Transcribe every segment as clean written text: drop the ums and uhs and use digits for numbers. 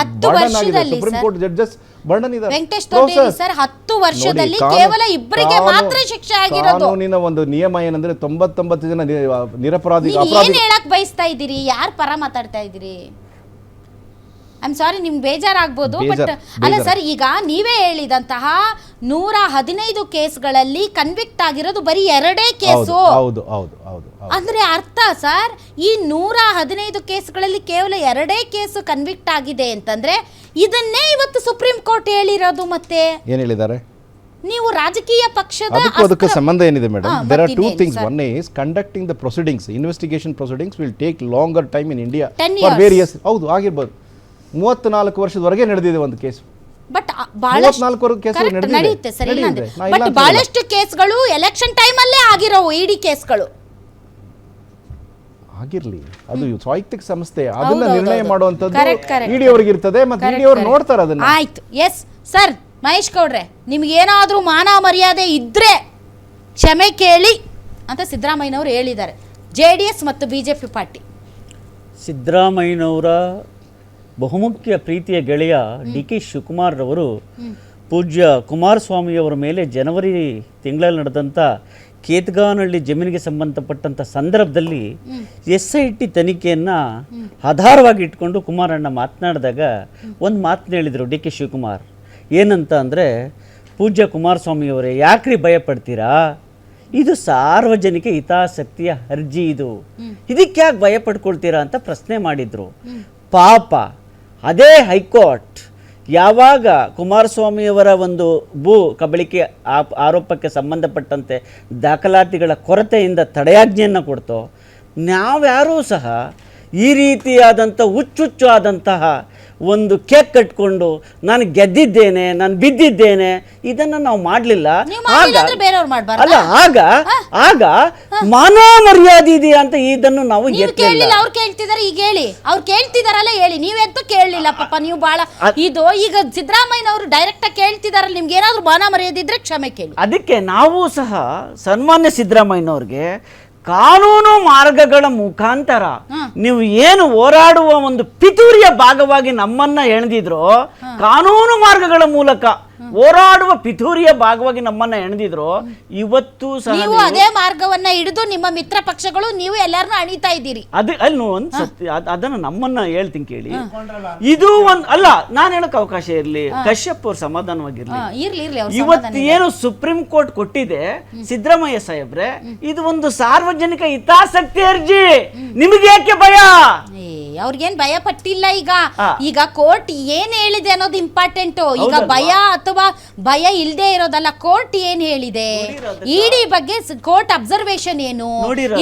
10 ವರ್ಷದಲ್ಲಿ supreme court judges burden ಇದೆ. Venkatesh Dodderi sir 10 ವರ್ಷದಲ್ಲಿ ಕೇವಲ ಇಬ್ಬರಿಗೆ ಮಾತ್ರ ಶಿಕ್ಷೆ ಆಗಿರೋದು. ಕಾನೂನಿನ ಒಂದು ನಿಯಮ ಏನಂದ್ರೆ 99 ಜನ ನಿರಪರಾಧಿ ಏನ್ ಹೇಳಕ್ ಬಯಸ್ತಾ ಇದ್ದೀರಿ? ಯಾರ್ ಪರ ಮಾತಾಡ್ತಾ ಇದ್ದೀರಿ? ಐ ಆಮ್ ಸಾರಿ, ನಿಮ್ಗೆ ಬೇಜಾರಾಗ್ಬೋದು, ಬಟ್ ಅಲ್ಲ ಸರ್, ಈಗ ನೀವೇ ಹೇಳಿದಂತಹ 115 ಕೇಸ್ಗಳಲ್ಲಿ ಕನ್ವಿಕ್ಟ್ ಆಗಿರೋದು ಬರೀ 2 ಕೇಸು. ಅಂದ್ರೆ ಅರ್ಥ ಸರ್, ಈ 115 ಕೇಸ್ಗಳಲ್ಲಿ ಕೇವಲ 2 ಕೇಸು ಕನ್ವಿಕ್ಟ್ ಆಗಿದೆ ಅಂತಂದ್ರೆ ಇದನ್ನೇ ಇವತ್ತು ಸುಪ್ರೀಂ ಕೋರ್ಟ್ ಹೇಳಿರೋದು. ಮತ್ತೆ ಏನ್ ಹೇಳಿದ್ದಾರೆ? ನೀವು ರಾಜಕೀಯ ಪಕ್ಷದ ಅದಕ್ಕೆ ಸಂಬಂಧ ಏನಿದೆ madam? There are 2 things. One is conducting the proceedings. Investigation proceedings will take longer time in India for various. ಹೌದು, ಆಗಿರ್ಬೋದು. 34 ವರ್ಷದವರೆಗೆ ನಡೆದಿದೆ ಒಂದು ಕೇಸ್. ಬಟ್ ನಡೆಯುತ್ತೆ ಸರ್. ಬಟ್ ಬಹಳಷ್ಟು ಕೇಸ್ಗಳು ಎಲೆಕ್ಷನ್ ಟೈಮ್ ಅಲ್ಲೇ ಆಗಿರೋವು. ಇಡಿ ಕೇಸ್ಗಳು ಆಗಿರ್ಲಿ, ಅದು ಸ್ವಾಯತ್ತಿಕ ಸಂಸ್ಥೆ, ಅದನ್ನ ನಿರ್ಣಯ ಮಾಡುವಂತದ್ದು ಇಡಿ ಅವರಿಗೆ ಇರ್ತದೆ, ಮತ್ತೆ ಇಡಿ ಅವರು ನೋಡ್ತಾರೆ ಅದನ್ನ. ಆಯ್ತು, ಎಸ್ ಸರ್. ಮಹೇಶ್ ಗೌಡ್ರೆ, ನಿಮ್ಗೆ ಏನಾದ್ರೂ ಮಾನ ಮರ್ಯಾದೆ ಇದ್ರೆ ಕ್ಷಮೆ ಕೇಳಿ ಅಂತ ಸಿದ್ದರಾಮಯ್ಯನವರು ಹೇಳಿದ್ದಾರೆ. JDS ಮತ್ತು ಬಿಜೆಪಿ ಪಾರ್ಟಿ. ಸಿದ್ದರಾಮಯ್ಯನವರ ಬಹುಮುಖ್ಯ ಪ್ರೀತಿಯ ಗೆಳೆಯ DK ಶಿವಕುಮಾರ್ ರವರು ಪೂಜ್ಯ ಕುಮಾರಸ್ವಾಮಿಯವರ ಮೇಲೆ ಜನವರಿ ತಿಂಗಳಲ್ಲಿ ನಡೆದಂಥ ಕೇತಗಾನಹಳ್ಳಿ ಜಮೀನಿಗೆ ಸಂಬಂಧಪಟ್ಟಂಥ ಸಂದರ್ಭದಲ್ಲಿ SIT ತನಿಖೆಯನ್ನು ಆಧಾರವಾಗಿ ಇಟ್ಕೊಂಡು ಕುಮಾರಣ್ಣ ಮಾತನಾಡಿದಾಗ ಒಂದು ಮಾತನ್ನ ಹೇಳಿದರು DK ಶಿವಕುಮಾರ್. ಏನಂತ ಅಂದರೆ, ಪೂಜ್ಯ ಕುಮಾರಸ್ವಾಮಿಯವರೇ, ಯಾಕ್ರಿ ಭಯ ಪಡ್ತೀರಾ? ಇದು ಸಾರ್ವಜನಿಕ ಹಿತಾಸಕ್ತಿಯ ಅರ್ಜಿ, ಇದಕ್ಕೆ ಯಾಕೆ ಭಯ ಪಡ್ಕೊಳ್ತೀರಾ ಅಂತ ಪ್ರಶ್ನೆ ಮಾಡಿದರು. ಪಾಪ ಅದೇ ಹೈಕೋರ್ಟ್ ಯಾವಾಗ ಕುಮಾರಸ್ವಾಮಿಯವರ ಒಂದು ಭೂ ಕಬಳಿಕೆ ಆರೋಪಕ್ಕೆ ಸಂಬಂಧಪಟ್ಟಂತೆ ದಾಖಲಾತಿಗಳ ಕೊರತೆಯಿಂದ ತಡೆಯಾಜ್ಞೆಯನ್ನು ಕೊಡ್ತೋ, ನಾವ್ಯಾರೂ ಸಹ ಈ ರೀತಿಯಾದಂಥ ಹುಚ್ಚುಚ್ಚಾದಂತಹ ಒಂದು ಕೇಕ್ ಕಟ್ಕೊಂಡು ನಾನು ಗೆದ್ದಿದ್ದೇನೆ, ನಾನು ಬಿದ್ದಿದ್ದೇನೆ, ಇದನ್ನು ನಾವು ಮಾಡಲಿಲ್ಲ. ಅಲ್ಲ, ಆಗ ಮಾನವ ಮರ್ಯಾದೆ ಇದೆಯಾ ಅಂತ ಇದನ್ನು ನಾವು ಕೇಳಲಿಲ್ಲ. ಅವ್ರು ಕೇಳ್ತಿದಾರೆ, ಈಗ ಹೇಳಿ. ಅವ್ರು ಕೇಳ್ತಿದಾರಲ್ಲ, ಹೇಳಿ. ನೀವೆಂತೂ ಕೇಳಲಿಲ್ಲ ಪಾಪ, ನೀವು ಬಹಳ ಇದು. ಈಗ ಸಿದ್ದರಾಮಯ್ಯನವರು ಡೈರೆಕ್ಟ್ ಆಗಿ ಕೇಳ್ತಿದಾರಲ್ಲ, ನಿಮ್ಗೆ ಏನಾದ್ರು ಮಾನ ಮರ್ಯಾದೆ ಇದ್ರೆ ಕ್ಷಮೆ ಕೇಳಿ. ಅದಕ್ಕೆ ನಾವು ಸಹ ಸನ್ಮಾನ್ಯ ಸಿದ್ದರಾಮಯ್ಯನವ್ರಿಗೆ ಕಾನೂನು ಮಾರ್ಗಗಳ ಮುಖಾಂತರ ನೀವು ಏನು ಹೋರಾಡುವ ಒಂದು ಪಿತೂರಿಯ ಭಾಗವಾಗಿ ನಮ್ಮನ್ನ ಎಳೆದಿದ್ರು, ಕಾನೂನು ಮಾರ್ಗಗಳ ಮೂಲಕ ಹೋರಾಡುವ ಪಿತೂರಿಯ ಭಾಗವಾಗಿ ನಮ್ಮನ್ನ ಎಳೆದಿದ್ರು, ಇವತ್ತು ಸಹ ನೀವು ಅದೇ ಮಾರ್ಗವನ್ನ ಹಿಡಿದು ನಿಮ್ಮ ಮಿತ್ರ ಪಕ್ಷಗಳು ನೀವು ಎಲ್ಲರನ್ನೂ ಅಣಿತಾ ಇದ್ದೀರಿ. ಅಲ್ಲಿ ಒಂದು ಸತ್ಯ, ಅದನ್ನ ನಮ್ಮನ್ನ ಹೇಳ್ತೀನಿ ಕೇಳಿ. ಇದು ಒಂದು ಅಲ್ಲ, ನಾನು ಹೇಳಕ್ ಅವಕಾಶ ಇರ್ಲಿ, ಕಶ್ಯಪ್ ಅವ್ರು ಸಮಾಧಾನವಾಗಿರ್ಲಿ. ಇವತ್ತು ಏನು ಸುಪ್ರೀಂ ಕೋರ್ಟ್ ಕೊಟ್ಟಿದೆ ಸಿದ್ದರಾಮಯ್ಯ ಸಾಹೇಬ್ರೆ, ಇದು ಒಂದು ಸಾರ್ವಜನಿಕ ಹಿತಾಸಕ್ತಿ ಅರ್ಜಿ. ನಿಮಗೆ ಯಾಕೆ ಭಯ? ಅವ್ರಿಗೇನ್ ಭಯ ಪಟ್ಟಿಲ್ಲ. ಈಗ ಕೋರ್ಟ್ ಏನ್ ಹೇಳಿದೆ ಅನ್ನೋದು ಇಂಪಾರ್ಟೆಂಟ್. ಈಗ ಭಯ ಅಥವಾ ಭಯ ಇಲ್ಲದೆ ಇರೋದಲ್ಲ, ಕೋರ್ಟ್ ಏನ್ ಹೇಳಿದೆ, ಇಡಿ ಬಗ್ಗೆ ಕೋರ್ಟ್ ಅಬ್ಸರ್ವೇಷನ್ ಏನು,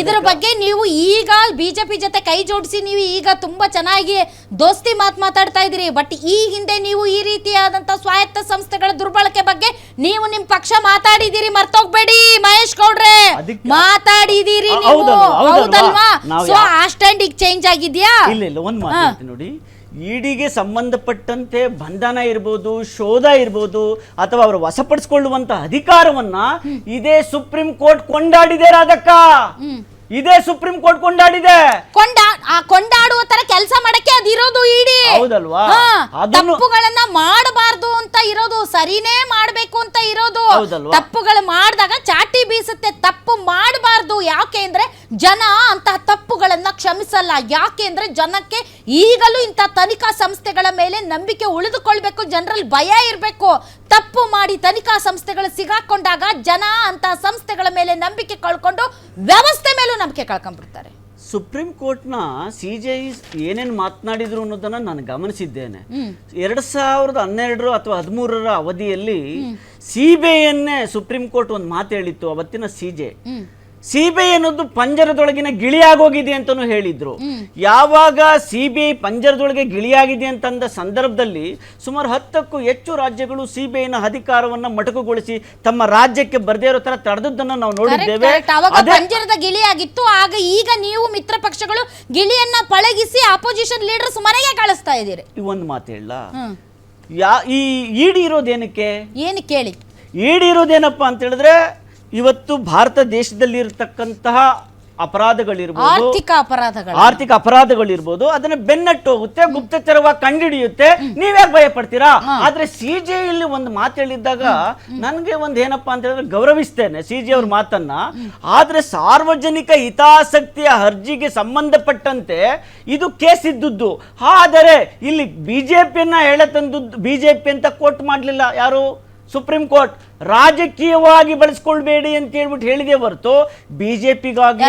ಇದರ ಬಗ್ಗೆ ನೀವು ಈಗ ಬಿಜೆಪಿ ಜೊತೆ ಕೈ ಜೋಡಿಸಿ ನೀವು ಈಗ ತುಂಬಾ ಚೆನ್ನಾಗಿ ದೋಸ್ತಿ ಮಾತಾಡ್ತಾ ಇದ್ದೀರಿ. ಬಟ್ ಈ ಹಿಂದೆ ನೀವು ಈ ರೀತಿಯಾದಂತ ಸ್ವಾಯತ್ತ ಸಂಸ್ಥೆಗಳ ದುರ್ಬಳಕೆ ಬಗ್ಗೆ ನೀವು ನಿಮ್ ಪಕ್ಷ ಮಾತಾಡಿದ್ದೀರಿ, ಮರ್ತೋಗ್ಬೇಡಿ ಮಹೇಶ್ ಗೌಡ್ರೆ, ಮಾತಾಡಿದ್ದೀರಿ ನೀವು, ಹೌದಲ್ವಾ? ಸೊ ಆ ಸ್ಟ್ಯಾಂಡ್ ಈಗ ಚೇಂಜ್ ಆಗಿದ್ಯಾ? ಇಲ್ಲ, ಒಂದು ಮಾತು ನೋಡಿ, ಇಡಿಗೆ ಸಂಬಂಧಪಟ್ಟಂತೆ ಬಂಧನ ಇರ್ಬೋದು, ಶೋಧ ಇರ್ಬೋದು, ಅಥವಾ ಅವರು ವಶಪಡಿಸಿಕೊಳ್ಳುವಂತ ಅಧಿಕಾರವನ್ನ ಇದೇ ಸುಪ್ರೀಂ ಕೋರ್ಟ್ ಕೊಂಡಾಡಿದೆ. ರಾಧಕ್ಕ, ಇದೇ ಸುಪ್ರೀಂ ಕೋರ್ಟ್ ಕೊಂಡಾಡಿದೆ. ಕೊಂಡಾಡುವ ತರ ಕೆಲಸ ಮಾಡಕ್ಕೆ ಅದಿರೋದು ಇಡಿ, ಹೌದಲ್ವಾ? ತಪ್ಪುಗಳನ್ನ ಮಾಡಬಾರ್ದು ಅಂತ ಇರೋದು, ಸರಿನೇ ಮಾಡ್ಬೇಕು ಅಂತ ಇರೋದು. ತಪ್ಪುಗಳು ಮಾಡಿದಾಗ ಚಾಟಿ ಬೀಸುತ್ತೆ, ತಪ್ಪು ಮಾಡಬಾರ್ದು. ಯಾಕೆ ಅಂದ್ರೆ ಜನ ಅಂತಹ ತಪ್ಪುಗಳನ್ನ ಕ್ಷಮಿಸಲ್ಲ. ಯಾಕೆ ಅಂದ್ರೆ ಜನಕ್ಕೆ ಈಗಲೂ ಇಂತಹ ತನಿಖಾ ಸಂಸ್ಥೆಗಳ ಮೇಲೆ ನಂಬಿಕೆ ಉಳಿದುಕೊಳ್ಬೇಕು, ಜನರಲ್ಲಿ ಭಯ ಇರಬೇಕು. ತಪ್ಪು ಮಾಡಿ ತನಿಖಾ ಸಂಸ್ಥೆಗಳು ಸಿಗಾಕೊಂಡಾಗ ಜನ ಅಂತಹ ಸಂಸ್ಥೆಗಳ ಮೇಲೆ ನಂಬಿಕೆ ಕಳ್ಕೊಂಡು ವ್ಯವಸ್ಥೆ ಮೇಲೂ ನಂಬಿಕೆ ಕಳ್ಕೊಂಡ್ಬಿಡ್ತಾರೆ. ಸುಪ್ರೀಂ ಕೋರ್ಟ್ನ CJI ಏನೇನು ಮಾತನಾಡಿದ್ರು ಅನ್ನೋದನ್ನ ನಾನು ಗಮನಿಸಿದ್ದೇನೆ. 2012 ಅಥವಾ 2013 ಅವಧಿಯಲ್ಲಿ CBIಯನ್ನೇ ಸುಪ್ರೀಂ ಕೋರ್ಟ್ ಒಂದು ಮಾತು ಹೇಳಿತ್ತು. ಅವತ್ತಿನ CBI ಅನ್ನೋದು ಪಂಜರದೊಳಗಿನ ಗಿಳಿಯಾಗೋಗಿದೆ ಅಂತಲೂ ಹೇಳಿದ್ರು. ಯಾವಾಗ CBI ಪಂಜರದೊಳಗೆ ಗಿಳಿಯಾಗಿದೆ ಅಂತಂದ ಸಂದರ್ಭದಲ್ಲಿ ಸುಮಾರು 10ಕ್ಕೂ ಹೆಚ್ಚು ರಾಜ್ಯಗಳು CBIನ ಅಧಿಕಾರವನ್ನ ಮೊಟಕುಗೊಳಿಸಿ ತಮ್ಮ ರಾಜ್ಯಕ್ಕೆ ಬರದೇ ಇರೋ ತರ ತಡೆದದ್ದನ್ನು ನಾವು ನೋಡಿದ್ದೇವೆ. ಪಂಜರದ ಗಿಳಿಯಾಗಿತ್ತು. ಆಗ ಈಗ ನೀವು ಮಿತ್ರ ಪಕ್ಷಗಳು ಗಿಳಿಯನ್ನ ಪಳಗಿಸಿ ಅಪೋಸಿಷನ್ ಲೀಡರ್ಸ್ ಮನೆಗೆ ಕಳಿಸ್ತಾ ಇದ್ದೀರಿ. ಒಂದು ಮಾತು ಹೇಳ, ಈ ಇಡಿ ಇರೋದೇನಕ್ಕೆ? ಏನು ಕೇಳಿ, ಇಡಿ ಇರೋದೇನಪ್ಪ ಅಂತ ಹೇಳಿದ್ರೆ, ಇವತ್ತು ಭಾರತ ದೇಶದಲ್ಲಿ ಇರತಕ್ಕಂತಹ ಅಪರಾಧಗಳಿರ್ಬೋದು, ಆರ್ಥಿಕ ಅಪರಾಧಗಳಿರ್ಬೋದು, ಅದನ್ನ ಬೆನ್ನಟ್ಟು ಹೋಗುತ್ತೆ, ಗುಪ್ತಚರವಾಗಿ ಕಂಡುಹಿಡಿಯುತ್ತೆ. ನೀವ್ಯಾಕೆ ಭಯ ಪಡ್ತೀರಾ? ಆದ್ರೆ ಸಿಜೆ ಇಲ್ಲಿ ಒಂದು ಮಾತು ಹೇಳಿದ್ದಾಗ ನನ್ಗೆ ಒಂದ್ ಏನಪ್ಪಾ ಅಂತ ಹೇಳಿದ್ರೆ, ಗೌರವಿಸ್ತೇನೆ ಸಿಜೆ ಅವ್ರ ಮಾತನ್ನ. ಆದ್ರೆ ಸಾರ್ವಜನಿಕ ಹಿತಾಸಕ್ತಿಯ ಅರ್ಜಿಗೆ ಸಂಬಂಧಪಟ್ಟಂತೆ ಇದು ಕೇಸ್ ಇದ್ದದ್ದು. ಆದರೆ ಇಲ್ಲಿ ಬಿಜೆಪಿಯನ್ನ ಬಿಜೆಪಿ ಅಂತ ಕೋಟ್ ಮಾಡ್ಲಿಲ್ಲ ಯಾರು, ಸುಪ್ರೀಂ ಕೋರ್ಟ್. ರಾಜಕೀಯವಾಗಿ ಬಳಸ್ಕೊಳ್ಬೇಡಿ ಅಂತ ಹೇಳ್ಬಿಟ್ಟು ಹೇಳಿದೆ ಹೊರತು ಬಿಜೆಪಿಗಾಗಿ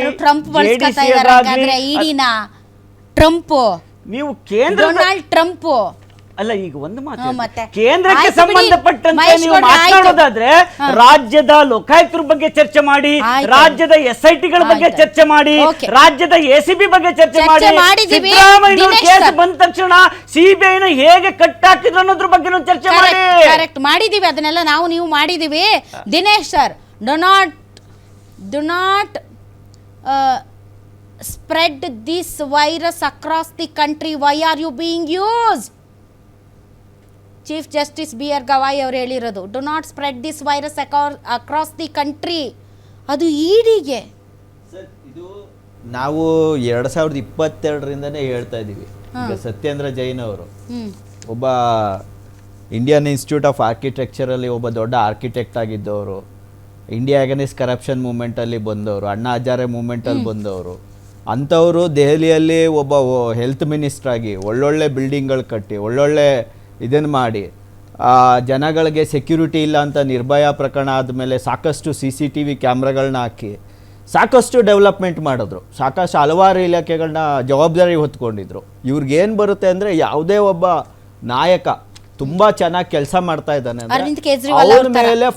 ನೀವು ಡೊನಾಲ್ಡ್ ಟ್ರಂಪ್ ಅಲ್ಲ. ಈಗ ಒಂದು ಮಾತು, ಕೇಂದ್ರಕ್ಕೆ ಸಂಬಂಧಪಟ್ಟಂತೆ ನೀವು ಮಾತನಾಡೋದಾದ್ರೆ ರಾಜ್ಯದ ಲೋಕಾಯುಕ್ತರ ಬಗ್ಗೆ ಚರ್ಚೆ ಮಾಡಿ, ರಾಜ್ಯದ SITಗಳ ಬಗ್ಗೆ ಚರ್ಚೆ ಮಾಡಿ, ರಾಜ್ಯದ ACB ಬಗ್ಗೆ ಚರ್ಚೆ ಮಾಡಿ, ಸಿದ್ದರಾಮಯ್ಯ ಕೇಸ್ ಬಂದ ತಕ್ಷಣ CBI ಹೇಗೆ ಕಟ್ಟಾಕಿದ್ರು ಅನ್ನೋದ್ರ ಬಗ್ಗೆ ಚರ್ಚೆ ಮಾಡಿ. ಕರೆಕ್ಟ್ ಮಾಡಿದೀವಿ, ಅದನ್ನೆಲ್ಲ ನೀವು ಮಾಡಿದೀವಿ. Dinesh sir, do not spread this virus across the country. Why are you being used? Chief justice BR Gavai ಅವರು ಹೇಳಿರೋದು, do not spread this virus across the country. ಅದು ಇಡಿಗೆ ಇದು ನಾವು 2022ರಿಂದನೇ ಹೇಳ್ತಾ ಇದ್ದೀವಿ. ಈಗ ಸತ್ಯೇಂದ್ರ ಜೈನ್ ಅವರು ಒಬ್ಬ ಇಂಡಿಯನ್ ಇನ್ಸ್ಟಿಟ್ಯೂಟ್ ಆಫ್ ಆರ್ಕಿಟೆಕ್ಚರಲ್ಲಿ ಒಬ್ಬ ದೊಡ್ಡ ಆರ್ಕಿಟೆಕ್ಟ್ ಆಗಿದ್ದವರು, ಇಂಡಿಯಾ ಅಗೇನ್ಸ್ಟ್ ಕರಪ್ಷನ್ ಮೂವ್ಮೆಂಟಲ್ಲಿ ಬಂದವರು, ಅಣ್ಣಾ ಹಜಾರೆ ಮೂವ್ಮೆಂಟಲ್ಲಿ ಬಂದವರು. ಅಂಥವರು ದೆಹಲಿಯಲ್ಲಿ ಒಬ್ಬ ಹೆಲ್ತ್ ಮಿನಿಸ್ಟರ್ ಆಗಿ ಒಳ್ಳೊಳ್ಳೆ ಬಿಲ್ಡಿಂಗ್ಗಳು ಕಟ್ಟಿ, ಒಳ್ಳೊಳ್ಳೆ ಇದನ್ನು ಮಾಡಿ, ಜನಗಳಿಗೆ ಸೆಕ್ಯೂರಿಟಿ ಇಲ್ಲ ಅಂತ ನಿರ್ಭಯ ಪ್ರಕರಣ ಆದಮೇಲೆ ಸಾಕಷ್ಟು CCTV ಕ್ಯಾಮ್ರಾಗಳನ್ನ ಹಾಕಿ ಸಾಕಷ್ಟು ಡೆವಲಪ್ಮೆಂಟ್ ಮಾಡಿದ್ರು, ಸಾಕಷ್ಟು ಹಲವಾರು ಇಲಾಖೆಗಳನ್ನ ಜವಾಬ್ದಾರಿ ಹೊತ್ಕೊಂಡಿದ್ರು. ಇವ್ರಿಗೇನು ಬರುತ್ತೆ ಅಂದರೆ, ಯಾವುದೇ ಒಬ್ಬ ನಾಯಕ ತುಂಬ ಚೆನ್ನಾಗಿ ಕೆಲಸ ಮಾಡ್ತಾ ಇದ್ದಾನೆ ಅಂದರೆ ಅವ್ರ ಮೇಲೆ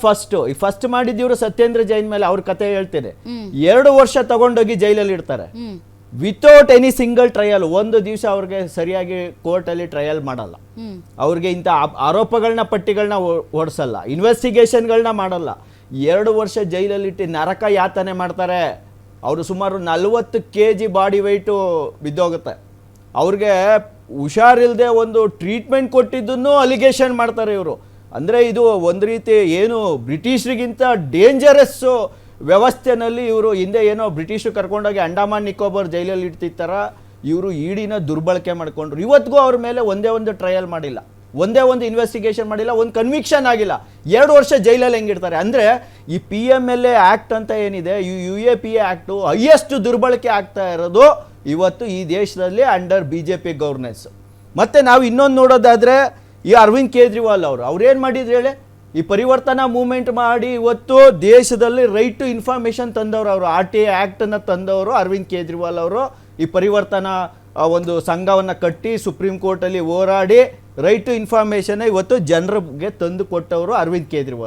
ಫಸ್ಟ್ ಮಾಡಿದ್ದೀವರು ಸತ್ಯೇಂದ್ರ ಜೈನ್ ಮೇಲೆ. ಅವ್ರ ಕತೆ ಹೇಳ್ತೇನೆ, 2 ವರ್ಷ ತಗೊಂಡೋಗಿ ಜೈಲಲ್ಲಿ ಇಡ್ತಾರೆ ವಿತೌಟ್ ಎನಿ ಸಿಂಗಲ್ ಟ್ರಯಲ್. ಒಂದು ದಿವಸ ಅವ್ರಿಗೆ ಸರಿಯಾಗಿ ಕೋರ್ಟಲ್ಲಿ ಟ್ರಯಲ್ ಮಾಡಲ್ಲ, ಅವ್ರಿಗೆ ಇಂಥ ಆರೋಪಗಳನ್ನ ಪಟ್ಟಿಗಳನ್ನ ಹೊಡ್ಸಲ್ಲ, ಇನ್ವೆಸ್ಟಿಗೇಷನ್ಗಳನ್ನ ಮಾಡಲ್ಲ. 2 ವರ್ಷ ಜೈಲಲ್ಲಿಟ್ಟು ನರಕ ಯಾತನೆ ಮಾಡ್ತಾರೆ. ಅವರು ಸುಮಾರು 40 kg ಬಾಡಿ ವೆಯ್ಟು ಬಿದ್ದೋಗುತ್ತೆ. ಅವ್ರಿಗೆ ಹುಷಾರಿಲ್ಲದೆ ಒಂದು ಟ್ರೀಟ್ಮೆಂಟ್ ಕೊಟ್ಟಿದ್ದನ್ನು ಅಲಿಗೇಷನ್ ಮಾಡ್ತಾರೆ ಇವರು. ಅಂದರೆ ಇದು ಒಂದು ರೀತಿ ಏನು ಬ್ರಿಟಿಷರಿಗಿಂತ ಡೇಂಜರಸ್ಸು ವ್ಯವಸ್ಥೆನಲ್ಲಿ ಇವರು ಹಿಂದೆ ಏನೋ ಬ್ರಿಟಿಷರು ಕರ್ಕೊಂಡೋಗಿ ಅಂಡಮಾನ್ ನಿಕೋಬಾರ್ ಜೈಲಲ್ಲಿ ಇಡ್ತಿರ್ತಾರ, ಇವರು ಇಡಿನ ದುರ್ಬಳಕೆ ಮಾಡಿಕೊಂಡ್ರು. ಇವತ್ತಿಗೂ ಅವ್ರ ಮೇಲೆ ಒಂದೇ ಒಂದು ಟ್ರಯಲ್ ಮಾಡಿಲ್ಲ, ಒಂದೇ ಒಂದು ಇನ್ವೆಸ್ಟಿಗೇಷನ್ ಮಾಡಿಲ್ಲ, ಒಂದು ಕನ್ವಿಕ್ಷನ್ ಆಗಿಲ್ಲ. 2 ವರ್ಷ ಜೈಲಲ್ಲಿ ಹೆಂಗಿರ್ತಾರೆ ಅಂದರೆ, ಈ PMLA ಆ್ಯಕ್ಟ್ ಅಂತ ಏನಿದೆ, UAPA ಆ್ಯಕ್ಟು ಹೈಯೆಸ್ಟ್ ದುರ್ಬಳಕೆ ಆಗ್ತಾ ಇರೋದು ಇವತ್ತು ಈ ದೇಶದಲ್ಲಿ ಅಂಡರ್ BJP ಗವರ್ನೆನ್ಸ್. ಮತ್ತು ನಾವು ಇನ್ನೊಂದು ನೋಡೋದಾದರೆ, ಈ ಅರವಿಂದ್ ಕೇಜ್ರಿವಾಲ್ ಅವ್ರೇನು ಮಾಡಿದ್ರು ಹೇಳಿ, ಈ ಪರಿವರ್ತನಾ ಮೂವ್ಮೆಂಟ್ ಮಾಡಿ ಇವತ್ತು ದೇಶದಲ್ಲಿ ರೈಟ್ ಟು ಇನ್ಫಾರ್ಮೇಷನ್ ತಂದವರು, ಅವರು RTA ಆ್ಯಕ್ಟನ್ನು ತಂದವರು ಅರವಿಂದ್ ಕೇಜ್ರಿವಾಲ್ ಅವರು. ಈ ಪರಿವರ್ತನಾ ಒಂದು ಸಂಘವನ್ನು ಕಟ್ಟಿ ಸುಪ್ರೀಂ ಕೋರ್ಟಲ್ಲಿ ಹೋರಾಡಿ ರೈಟ್ ಟು ಇನ್ಫಾರ್ಮೇಷನ್ ಇವತ್ತು ಜನರಿಗೆ ತಂದು ಕೊಟ್ಟವರು ಅರವಿಂದ್ ಕೇಜ್ರಿವಾಲ್.